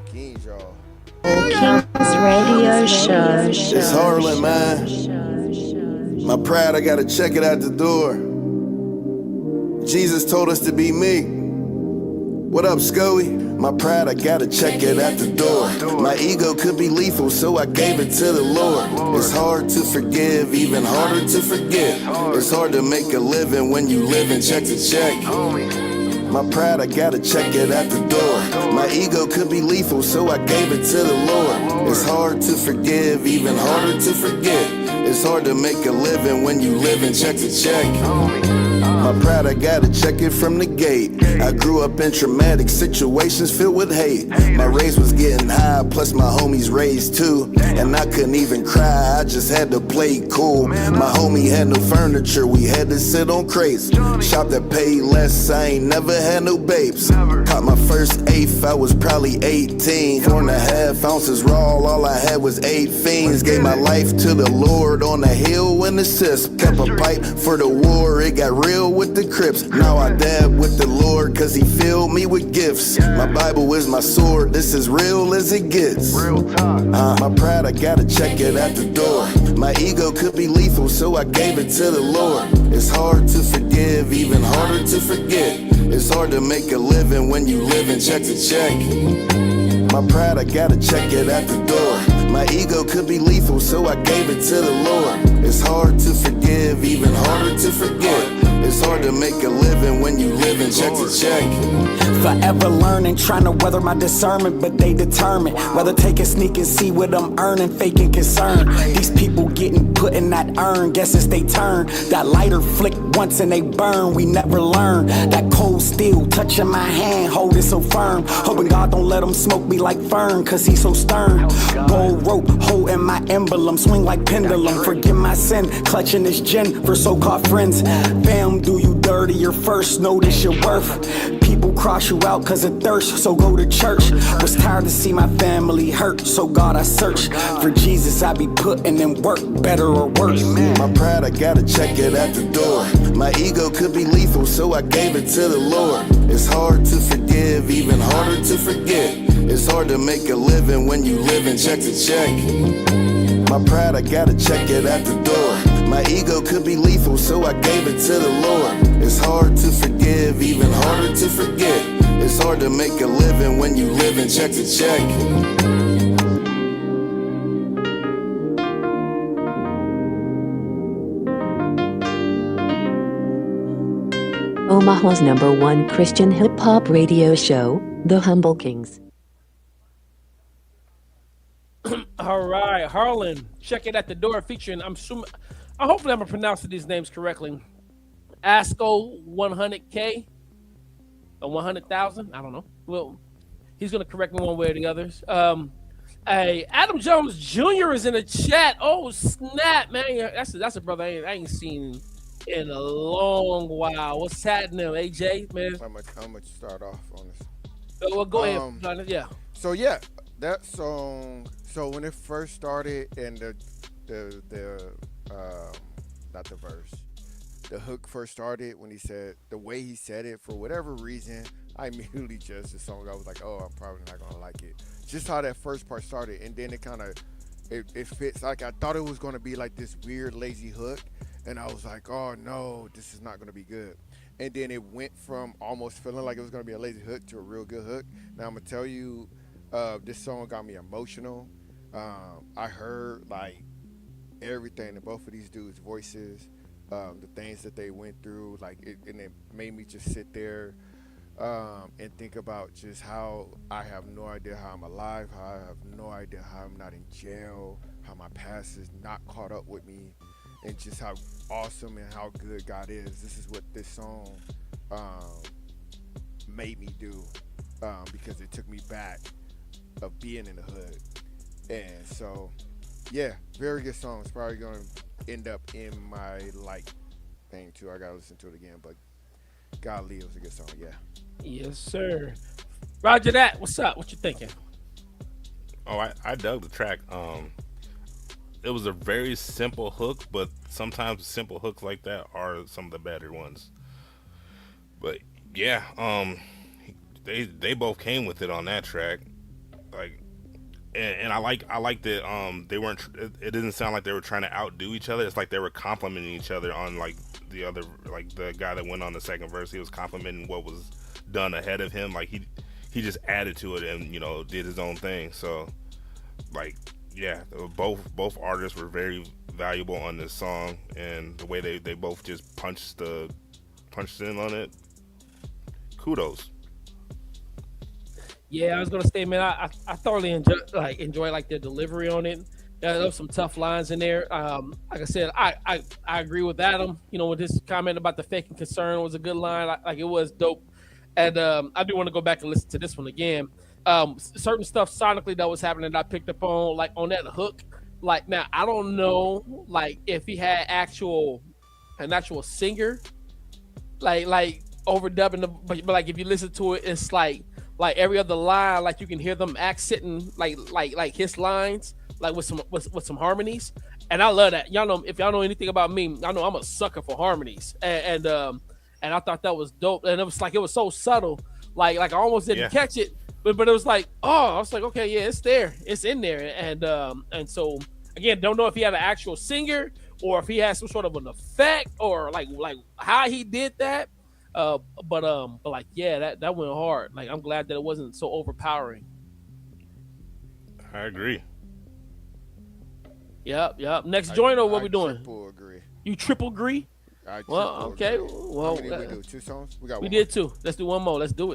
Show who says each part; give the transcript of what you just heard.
Speaker 1: Kingz, y'all.
Speaker 2: Kingz Radio Show.
Speaker 3: It's Harlan, man. My pride, I gotta check it out the door. Jesus told us to be meek. What up, Scoey? My pride, I gotta check it at the door. My ego could be lethal, so I gave it to the Lord. It's hard to forgive, even harder to forget. It's hard to make a living when you live in check to check. My pride, I gotta check it at the door. My ego could be lethal, so I gave it to the Lord. It's hard to forgive, even harder to forget. It's hard to make a living when you live in check to check. My pride, I gotta check it from the gate. I grew up in traumatic situations filled with hate. My raise was getting high, plus my homies raised too. And I couldn't even cry, I just had to play cool. My homie had no furniture, we had to sit on crates. Shop that paid less, I ain't never had no babes. Caught my first eighth, I was probably 18. 4.5 ounces raw, all I had was 8 fiends. Gave my life to the Lord on the hill in the crisp. Kept a pipe for the war, it got real with the Crips. Now I dab with the Lord, cause he filled me with gifts. My Bible is my sword, this is real as it gets. My pride, I gotta check it at the door. My ego could be lethal, so I gave it to the Lord. It's hard to forgive, even harder to forget. It's hard to make a living when you live in check to check. My pride, I gotta check it at the door. My ego could be lethal, so I gave it to the Lord. It's hard to forgive, even harder to forget. It's hard to make a living when you live in check to check.
Speaker 4: Forever learning, trying to weather my discernment, but they determine whether take a sneak and see what I'm earning, faking concern. These people getting put in that urn, guess it's they turn. That lighter flick once and they burn, we never learn. That cold steel touching my hand, hold it so firm. Hoping God don't let them smoke me like fern, cause he's so stern. Gold rope, holding my emblem, swing like pendulum. Forgive my sin, clutching this gin for so-called friends. Fam, do you dirtier first, notice your worth. People cross you out cause of thirst, so go to church. Was tired to see my family hurt, so God I search. For Jesus I be putting in work, better or worse.
Speaker 3: My pride, I gotta check it at the door. My ego could be lethal, so I gave it to the Lord. It's hard to forgive, even harder to forget. It's hard to make a living when you live in check to check. My pride, I gotta check it at the door. My ego could be lethal, so I gave it to the Lord. It's hard to forgive, even harder to forget. It's hard to make a living when you live in check to check.
Speaker 2: Omaha's #1 Christian hip-hop radio show, The Humble Kings.
Speaker 5: All right, Harlan, check it at the door, featuring hopefully I'm pronouncing these names correctly. Asco 100K or 100,000, I don't know. Well, he's gonna correct me one way or the others. Hey, Adam Jones Jr. is in the chat. Oh snap, man! That's a brother I ain't seen in a long while. What's happening, AJ, man?
Speaker 1: How much start off on this?
Speaker 5: Well, go ahead, Jonathan. Yeah.
Speaker 1: So yeah, that song. So when it first started, and the not the verse, the hook first started, when he said the way he said it, for whatever reason, I immediately judged the song. I was like, oh, I'm probably not gonna like it. Just how that first part started, and then it kind of it fits. Like I thought it was gonna be like this weird lazy hook, and I was like, oh no, this is not gonna be good. And then it went from almost feeling like it was gonna be a lazy hook to a real good hook. Now I'm gonna tell you, this song got me emotional. I heard like everything in both of these dudes' voices, the things that they went through, and it made me just sit there and think about just how I have no idea how I'm alive, how I have no idea how I'm not in jail, how my past is not caught up with me, and just how awesome and how good God is. This is what this song made me do, because it took me back of being in the hood. And so, yeah, very good song. It's probably going to end up in my thing too. I got to listen to it again, but golly, it was a good song, yeah.
Speaker 5: Yes, sir. Roger that. What's up? What you thinking?
Speaker 6: Oh, I dug the track. It was a very simple hook, but sometimes simple hooks like that are some of the better ones. But yeah, they both came with it on that track. and I like that they weren't. It didn't sound like they were trying to outdo each other. It's like they were complimenting each other on like the other, like the guy that went on the second verse. He was complimenting what was done ahead of him. Like he just added to it and did his own thing. So like yeah, both artists were very valuable on this song, and the way they both just punched in on it. Kudos.
Speaker 5: Yeah, I was gonna say, man, I thoroughly enjoy like their delivery on it. There was some tough lines in there. Like I said, I agree with Adam. With his comment about the faking concern was a good line. Like it was dope, and I do want to go back and listen to this one again. Certain stuff sonically that was happening that I picked up on, like on that hook. Like now, I don't know, like if he had an actual singer, like overdubbing but like if you listen to it, it's like every other line, like you can hear them accenting like his lines, like with some harmonies, and I love that. Y'all know, if y'all know anything about me, I know I'm a sucker for harmonies, and I thought that was dope, and it was so subtle, like I almost didn't catch it, but it was like, oh, I was like, okay, yeah, it's there, it's in there, and so again, don't know if he had an actual singer or if he had some sort of an effect or like how he did that. But like yeah, that went hard. Like I'm glad that it wasn't so overpowering.
Speaker 6: I agree.
Speaker 5: Yep. Next joint, or what we doing?
Speaker 1: Triple agree.
Speaker 5: You triple agree?
Speaker 1: I
Speaker 5: Well,
Speaker 1: triple
Speaker 5: okay.
Speaker 1: agree.
Speaker 5: Well,
Speaker 1: How many we do? 2 songs? We got
Speaker 5: we
Speaker 1: one
Speaker 5: did 2. Let's do one more. Let's do it.